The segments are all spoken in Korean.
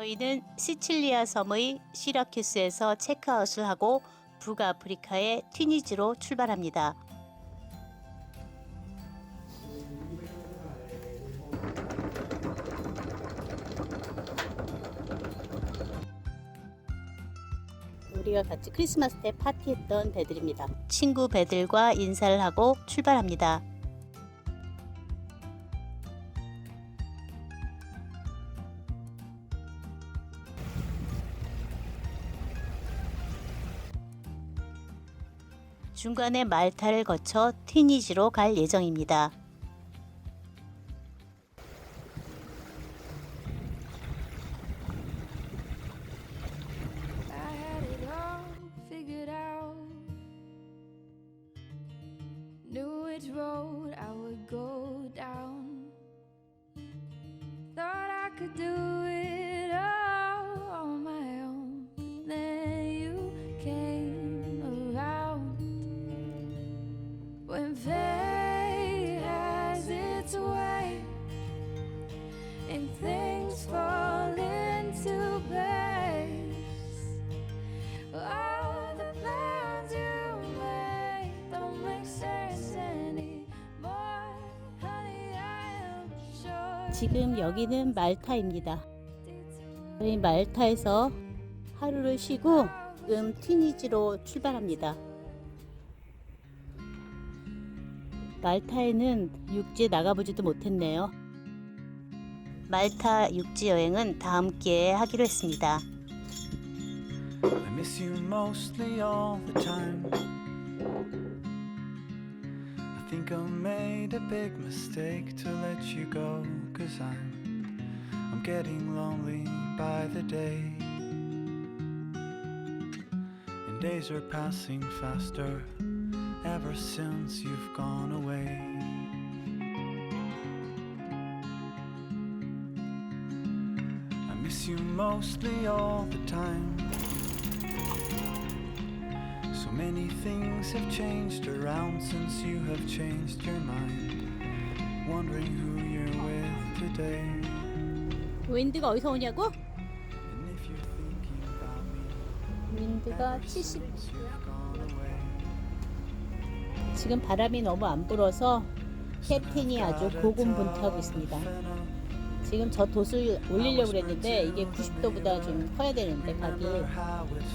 저희는 시칠리아 섬의 시라큐스에서 체크아웃을 하고 북아프리카의 튀니지로 출발합니다. 우리가 같이 크리스마스 때 파티했던 배들입니다. 친구 배들과 인사를 하고 출발합니다. 중간에 말타를 거쳐 튀니지로 갈 예정입니다. Knew which road I would go down. Thought I could do it all on my own. Then you came around. When fate has its way and things fall into place. All the plans you made don't make sense anymore. Honey, I am sure. 지금 여기는 말타입니다. 저희 말타에서 하루를 쉬고 지금 튀니지로 출발합니다. 말타에는 육지에 나가보지도 못했네요. 말타 육지 여행은 다음 기회에 하기로 했습니다. I miss you mostly all the time. I think I made a big mistake to let you go, 'cause I'm getting lonely by the day. And days are passing faster ever since you've gone away. I miss you mostly all the time. So many things have changed around since you have changed your mind. Wondering who you're with today. 윈드가 어디서 오냐고? And if you're thinking about me, 윈드가 70. since you've gone away. 지금 바람이 너무 안 불어서 캡틴이 아주 고군분투하고 있습니다. 지금 저 돛을 올리려고 그랬는데 이게 90도보다 좀 커야 되는데 각이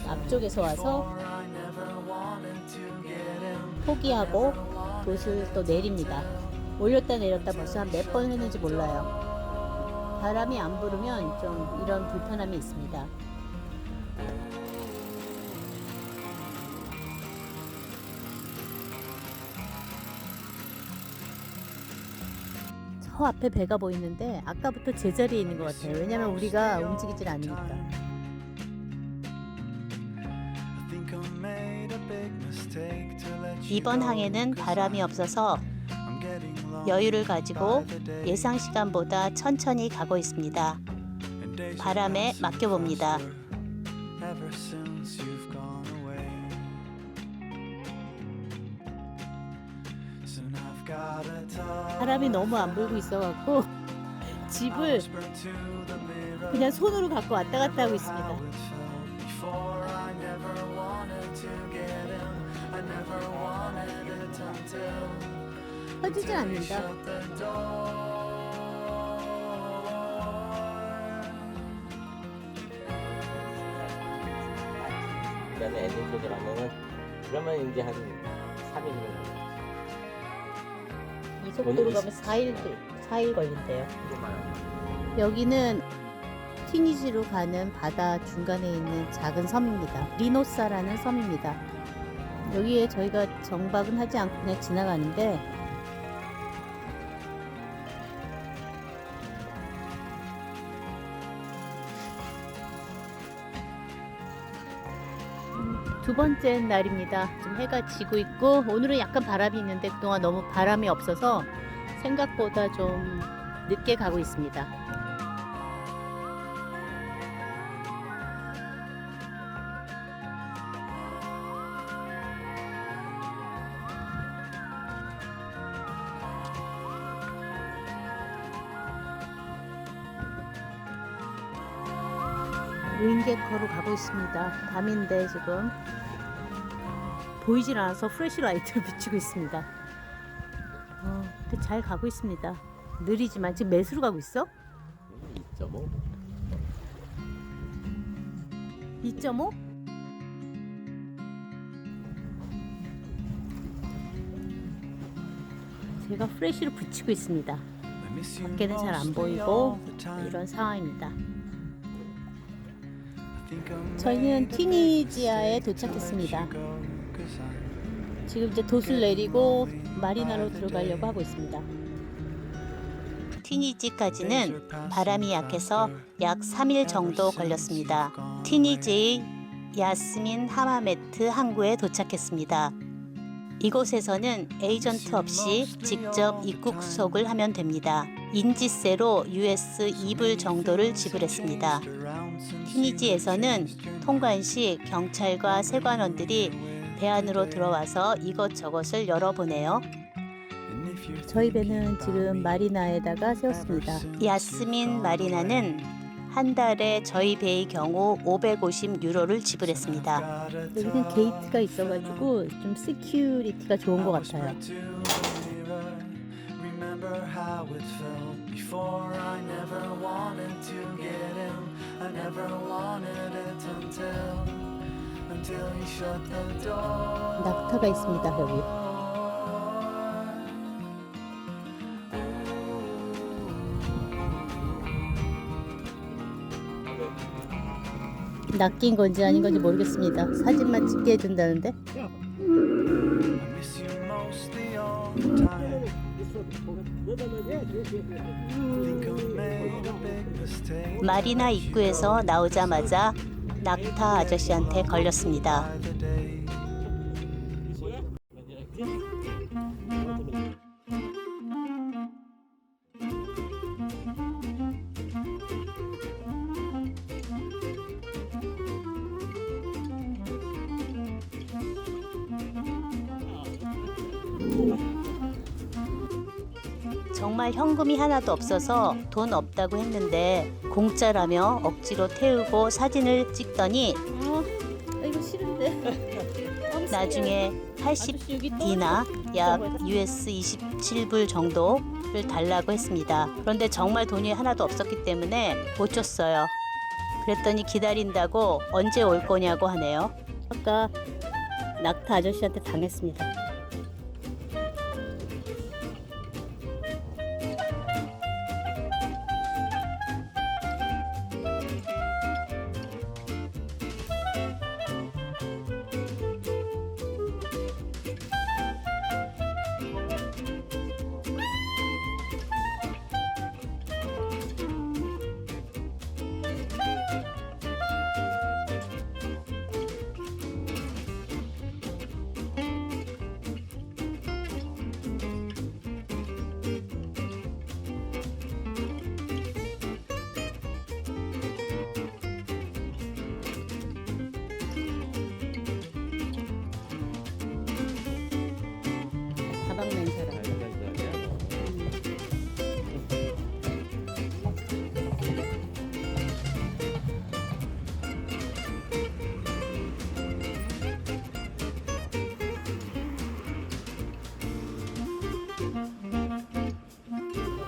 앞쪽에서 와서 포기하고 돛을 또 내립니다. 올렸다 내렸다 벌써 한 몇 번 했는지 몰라요. 바람이 안 불으면 좀 이런 불편함이 있습니다. 저 앞에 배가 보이는데 아까부터 제자리에 있는 것 같아요. 왜냐면 우리가 움직이질 않으니까. I think I made a big mistake to let you 이번 go, 항해는 'cause 바람이 없어서 I'm getting lonely 여유를 가지고 by the day. 예상 시간보다 천천히 가고 있습니다. And days are 바람에 passing 맡겨봅니다. faster ever since you've gone away. Soon I've gotta touch 바람이 너무 안 불고 있어갖고 집을 whisper to the mirror 그냥 손으로 갖고 왔다 갔다 하고 how 있습니다. it felt before. I never wanted to get in. I never wanted it until 터지진 you 않는다. shut the door. 그다음에 엔딩 쪽에 가면은 그러면 이제 한 3일 정도. 이 속도로 가면 4일 걸린대요. 여기는 튀니지로 가는 바다 중간에 있는 작은 섬입니다. 리노사라는 섬입니다. 여기에 저희가 정박은 하지 않고 그냥 지나가는데 두 번째 날입니다. 지금 해가 지고 있고 오늘은 약간 바람이 있는데 그동안 너무 바람이 없어서 생각보다 좀 늦게 가고 있습니다. 윙게커로 가고 있습니다. 밤인데 지금 보이질 않아서 프레시라이트를 비추고 있습니다. 근데 잘 가고 있습니다. 느리지만 지금 몇으로 가고 있어? 2.5. 2.5? 제가 프레시를 붙이고 있습니다. 밖에는 잘 안 보이고 이런 상황입니다. 저희는 튀니지아에 도착했습니다. 지금 이제 돛을 내리고 마리나로 들어가려고 하고 있습니다. 튀니지까지는 바람이 약해서 약 3일 정도 걸렸습니다. 튀니지의 야스민 하마메트 항구에 도착했습니다. 이곳에서는 에이전트 없이 직접 입국 수속을 하면 됩니다. 인지세로 US 2불 정도를 지불했습니다. 튀니지에서는 통관 시 경찰과 세관원들이 배 안으로 들어와서 이것저것을 열어보네요. 저희 배는 지금 마리나에다가 세웠습니다. 야스민 마리나는 한 달에 저희 배의 경우 550유로를 지불했습니다. 여기는 게이트가 있어가지고 좀 시큐리티가 좋은 것 같아요. 낙타가 있습니다, 여기. 낚인 건지 아닌 건지 모르겠습니다. 사진만 찍게 해준다는데. 마리나 입구에서 나오자마자 낙타 아저씨한테 걸렸습니다. 정말 현금이 하나도 없어서 돈 없다고 했는데 공짜라며 억지로 태우고 사진을 찍더니 이거 싫은데. 나중에 80디나 약 US 27불 정도를 달라고 했습니다. 그런데 정말 돈이 하나도 없었기 때문에 못 줬어요. 그랬더니 기다린다고 언제 올 거냐고 하네요. 아까 낙타 아저씨한테 당했습니다. 가방 맨 사람.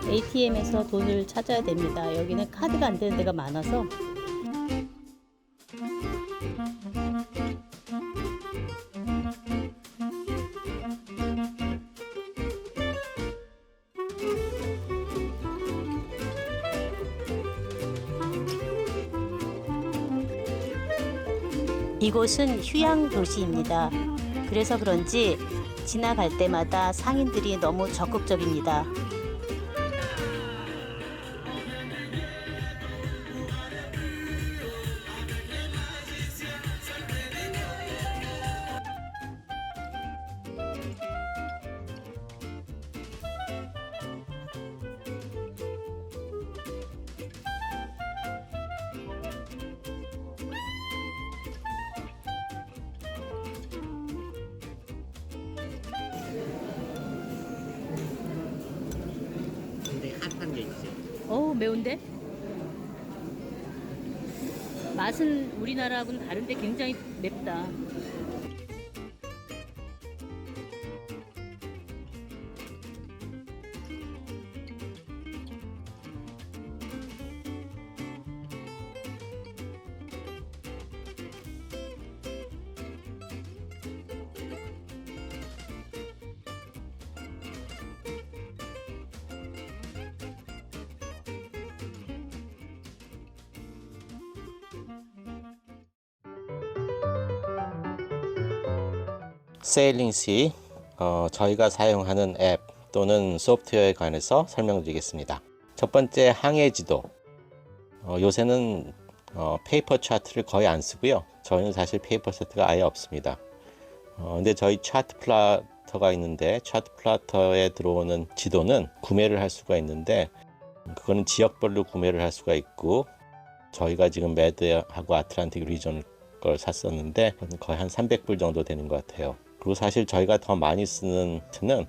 ATM에서 돈을 찾아야 됩니다. 여기는 카드가 안 되는 데가 많아서. 이곳은 휴양 도시입니다. 그래서 그런지 지나갈 때마다 상인들이 너무 적극적입니다. 근데 핫한 게 있지. 매운데? 맛은 우리나라하고는 다른데 굉장히 맵다. 세일링시 저희가 사용하는 앱 또는 소프트웨어에 관해서 설명드리겠습니다. 첫 번째 항해 지도. 요새는 페이퍼 차트를 거의 안 쓰고요. 저희는 사실 페이퍼 차트가 아예 없습니다. 근데 저희 차트 플라터가 있는데 차트 플라터에 들어오는 지도는 구매를 할 수가 있는데 그거는 지역별로 구매를 할 수가 있고 저희가 지금 매드하고 아틀란틱 리전 걸 샀었는데 거의 한 300불 정도 되는 것 같아요. 그리고 사실 저희가 더 많이 쓰는 트는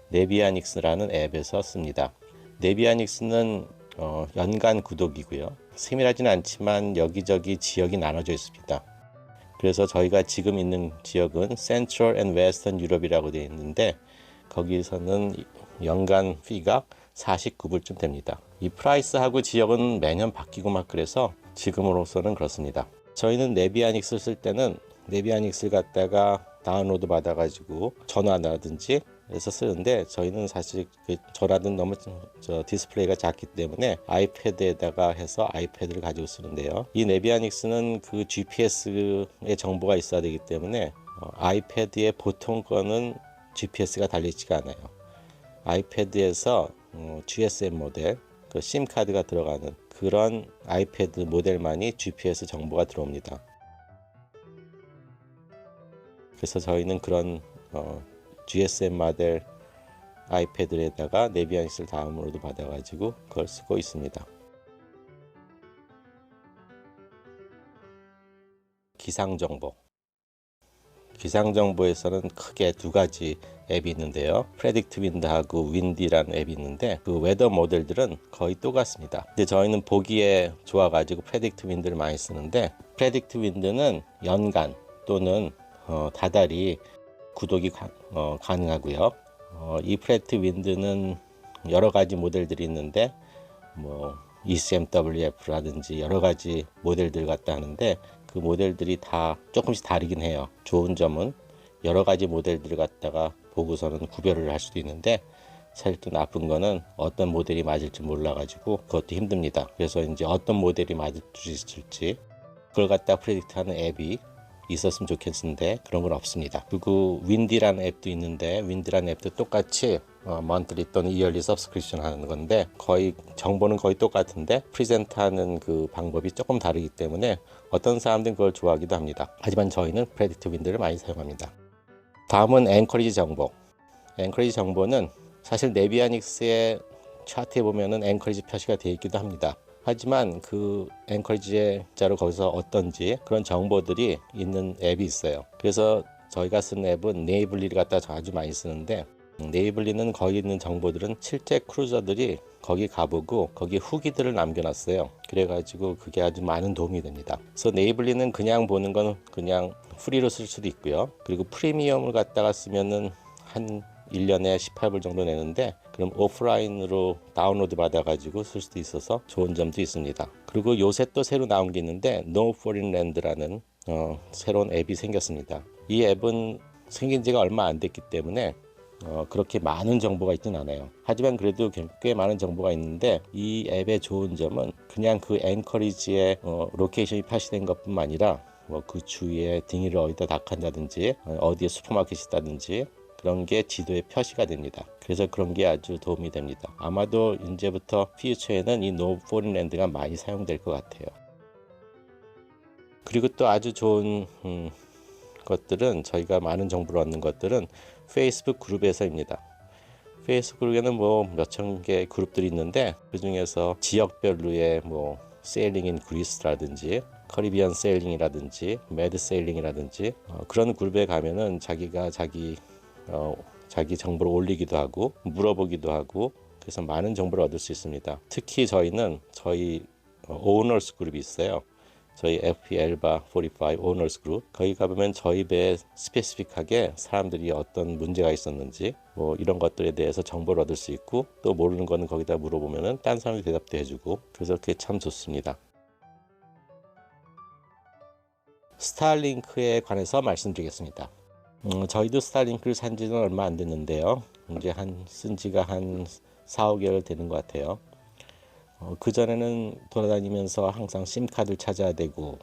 네비아닉스라는 앱에서 씁니다. 네비아닉스는 연간 구독이고요. 세밀하지는 않지만 여기저기 지역이 나눠져 있습니다. 그래서 저희가 지금 있는 지역은 센트럴 앤 웨스턴 유럽이라고 되어 있는데 거기서는 연간 피가 49불쯤 됩니다. 이 프라이스하고 지역은 매년 바뀌고 막 그래서 지금으로서는 그렇습니다. 저희는 네비아닉스를 쓸 때는 네비아닉스를 갖다가 다운로드 받아가지고 전화라든지 해서 쓰는데 저희는 사실 그 전화는 너무 디스플레이가 작기 때문에 아이패드에다가 해서 아이패드를 가지고 쓰는데요. 이 네비아닉스는 그 GPS의 정보가 있어야 되기 때문에 아이패드의 보통 거는 GPS가 달려있지가 않아요. 아이패드에서 GSM 모델, 그 심 카드가 들어가는 그런 아이패드 모델만이 GPS 정보가 들어옵니다. 그래서 저희는 그런 GSM 모델 아이패드에다가 네비아닉스를 다운로드 받아가지고 그걸 쓰고 있습니다. 기상정보. 기상정보에서는 크게 두 가지 앱이 있는데요. 프레딕트 윈드하고 윈디라는 앱이 있는데 그 웨더 모델들은 거의 똑같습니다. 근데 저희는 보기에 좋아가지고 프레딕트 윈드를 많이 쓰는데 프레딕트 윈드는 연간 또는 다달이 구독이 가능하고요. 이 프레딕트 윈드는 여러 가지 모델들이 있는데 뭐 ECMWF라든지 여러 가지 모델들 갖다 하는데 그 모델들이 다 조금씩 다르긴 해요. 좋은 점은 여러 가지 모델들을 갖다가 보고서는 구별을 할 수도 있는데 사실 또 나쁜 거는 어떤 모델이 맞을지 몰라가지고 그것도 힘듭니다. 그래서 이제 어떤 모델이 맞을 수 있을지 그걸 갖다 프레딕트하는 앱이 있었으면 좋겠는데 그런 건 없습니다. 그리고 윈디라는 앱도 있는데 윈디라는 앱도 똑같이 monthly 또는 yearly subscription 하는 건데 거의 정보는 거의 똑같은데 프리젠트하는 그 방법이 조금 다르기 때문에 어떤 사람들은 그걸 좋아하기도 합니다. 하지만 저희는 프레딕트 윈드를 많이 사용합니다. 다음은 앵커리지 정보. 앵커리지 정보는 사실 네비아닉스의 차트에 보면은 앵커리지 표시가 되어 있기도 합니다. 하지만 그 앵커리지의 자로 거기서 어떤지 그런 정보들이 있는 앱이 있어요. 그래서 저희가 쓰는 앱은 네이블리를 갖다 아주 많이 쓰는데 네이블리는 거기 있는 정보들은 실제 크루저들이 거기 가보고 거기 후기들을 남겨놨어요. 그래가지고 그게 아주 많은 도움이 됩니다. 그래서 네이블리는 그냥 보는 건 그냥 프리로 쓸 수도 있고요. 그리고 프리미엄을 갖다가 쓰면은 한 1년에 18불 정도 내는데 그럼 오프라인으로 다운로드 받아가지고 쓸 수도 있어서 좋은 점도 있습니다. 그리고 요새 또 새로 나온 게 있는데 No Foreign Land라는 새로운 앱이 생겼습니다. 이 앱은 생긴 지가 얼마 안 됐기 때문에 그렇게 많은 정보가 있진 않아요. 하지만 그래도 꽤 많은 정보가 있는데 이 앱의 좋은 점은 그냥 그 앵커리지의 로케이션이 표시된 것뿐만 아니라 그 주위에 딩이를 어디다 닥한다든지 어디에 슈퍼마켓이 있다든지 그런 게 지도에 표시가 됩니다. 그래서 그런 게 아주 도움이 됩니다. 아마도 이제부터 퓨처에는 이 No Foreign Land가 많이 사용될 것 같아요. 그리고 또 아주 좋은 것들은 저희가 많은 정보를 얻는 것들은 페이스북 그룹에서입니다. 페이스북에는 뭐 몇천 개 그룹들이 있는데 그 중에서 지역별로의 뭐 세일링 인 그리스라든지 커리비안 세일링이라든지 매드 세일링이라든지 그런 그룹에 가면은 자기가 자기 정보를 올리기도 하고 물어보기도 하고 그래서 많은 정보를 얻을 수 있습니다. 특히 저희는 저희 오너스 그룹이 있어요. 저희 FP 엘바 45 오너스 그룹 거기 가보면 저희 배에 스페시픽하게 사람들이 어떤 문제가 있었는지 뭐 이런 것들에 대해서 정보를 얻을 수 있고 또 모르는 거는 거기다 물어보면은 딴 사람이 대답도 해주고 그래서 그게 참 좋습니다. 스타링크에 관해서 말씀드리겠습니다. 저희도 스타링크를 산 지는 얼마 안 됐는데요. 이제 쓴 지가 한 4, 5개월 되는 것 같아요. 그전에는 돌아다니면서 항상 심카드를 찾아야 되고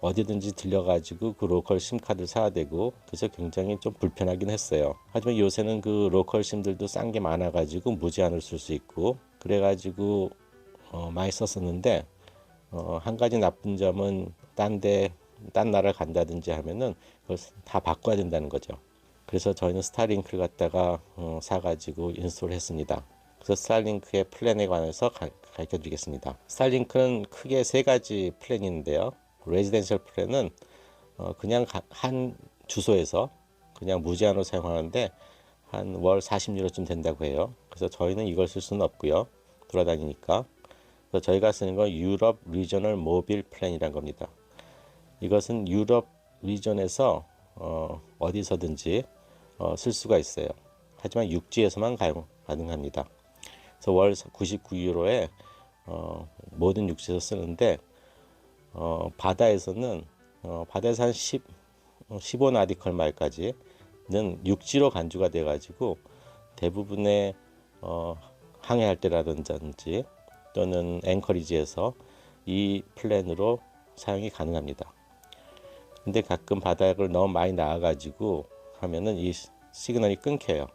어디든지 들려가지고 그 로컬 심카드를 사야 되고 그래서 굉장히 좀 불편하긴 했어요. 하지만 요새는 그 로컬 심들도 싼 게 많아가지고 무제한으로 쓸 수 있고 그래가지고 많이 썼었는데 한 가지 나쁜 점은 딴 나라 간다든지 하면은 그걸 다 바꿔야 된다는 거죠. 그래서 저희는 스타링크를 갖다가 사가지고 인스톨 했습니다. 그래서 스타링크의 플랜에 관해서 가르쳐 드리겠습니다. 스타링크는 크게 세 가지 플랜인데요. 레지던셜 플랜은 그냥 한 주소에서 그냥 무제한으로 사용하는데 한 월 40유로쯤 된다고 해요. 그래서 저희는 이걸 쓸 수는 없고요. 돌아다니니까. 그래서 저희가 쓰는 건 유럽 리저널 모빌 플랜이란 겁니다. 이것은 유럽 리전에서 어디서든지 쓸 수가 있어요. 하지만 육지에서만 가능합니다. 그래서 월 99유로에 모든 육지에서 쓰는데 바다에서는 바다에서 한 15나utical 마일까지는 육지로 간주가 돼 가지고 대부분의 항해할 때라든지 또는 앵커리지에서 이 플랜으로 사용이 가능합니다. 근데 가끔 바닥을 너무 많이 나와가지고 하면은 이 시그널이 끊겨요.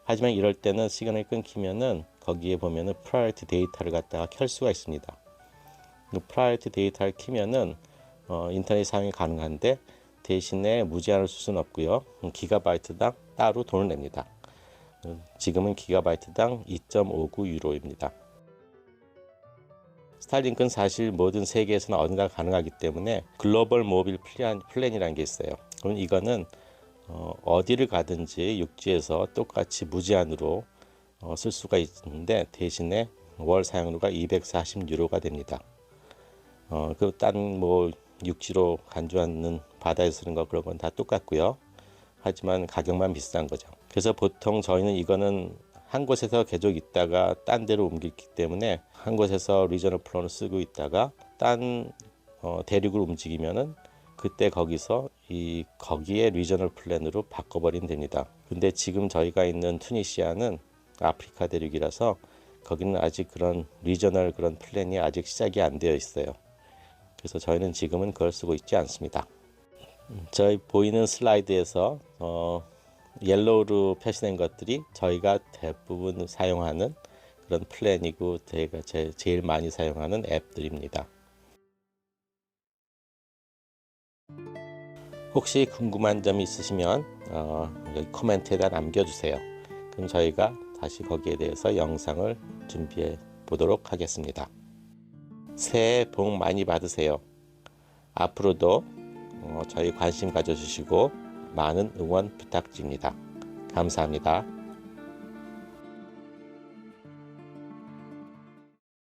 하지만 이럴 때는 시그널이 끊기면은 거기에 보면은 프라이어티 데이터를 갖다가 켤 수가 있습니다. 그 프라이어티 데이터를 키면은 인터넷 사용이 가능한데 대신에 무제한을 쓸 수는 없고요. 기가바이트당 따로 돈을 냅니다. 지금은 기가바이트당 2.59유로입니다. 스타링크는 사실 모든 세계에서는 어딘가 가능하기 때문에 글로벌 모빌 플랜이라는 게 있어요. 그럼 이거는 어디를 가든지 육지에서 똑같이 무제한으로 쓸 수가 있는데 대신에 월 사용료가 240유로가 됩니다. 그 딴 뭐 육지로 간주하는 바다에서 쓰는 거 그런 건 다 똑같고요. 하지만 가격만 비싼 거죠. 그래서 보통 저희는 이거는 한 곳에서 계속 있다가 딴 데로 옮기기 때문에 한 곳에서 리저널 플랜을 쓰고 있다가 딴 대륙을 움직이면은 그때 거기에 리저널 플랜으로 바꿔버리면 됩니다. 근데 지금 저희가 있는 투니시아는 아프리카 대륙이라서 거기는 아직 그런 리저널 그런 플랜이 아직 시작이 안 되어 있어요. 그래서 저희는 지금은 그걸 쓰고 있지 않습니다. 저희 보이는 슬라이드에서 옐로우로 표시된 것들이 저희가 대부분 사용하는 그런 플랜이고 저희가 제일 많이 사용하는 앱들입니다. 혹시 궁금한 점이 있으시면 여기 코멘트에다 남겨주세요. 그럼 저희가 다시 거기에 대해서 영상을 준비해 보도록 하겠습니다. 새해 복 많이 받으세요. 앞으로도 저희 관심 가져주시고 많은 응원 부탁드립니다. 감사합니다.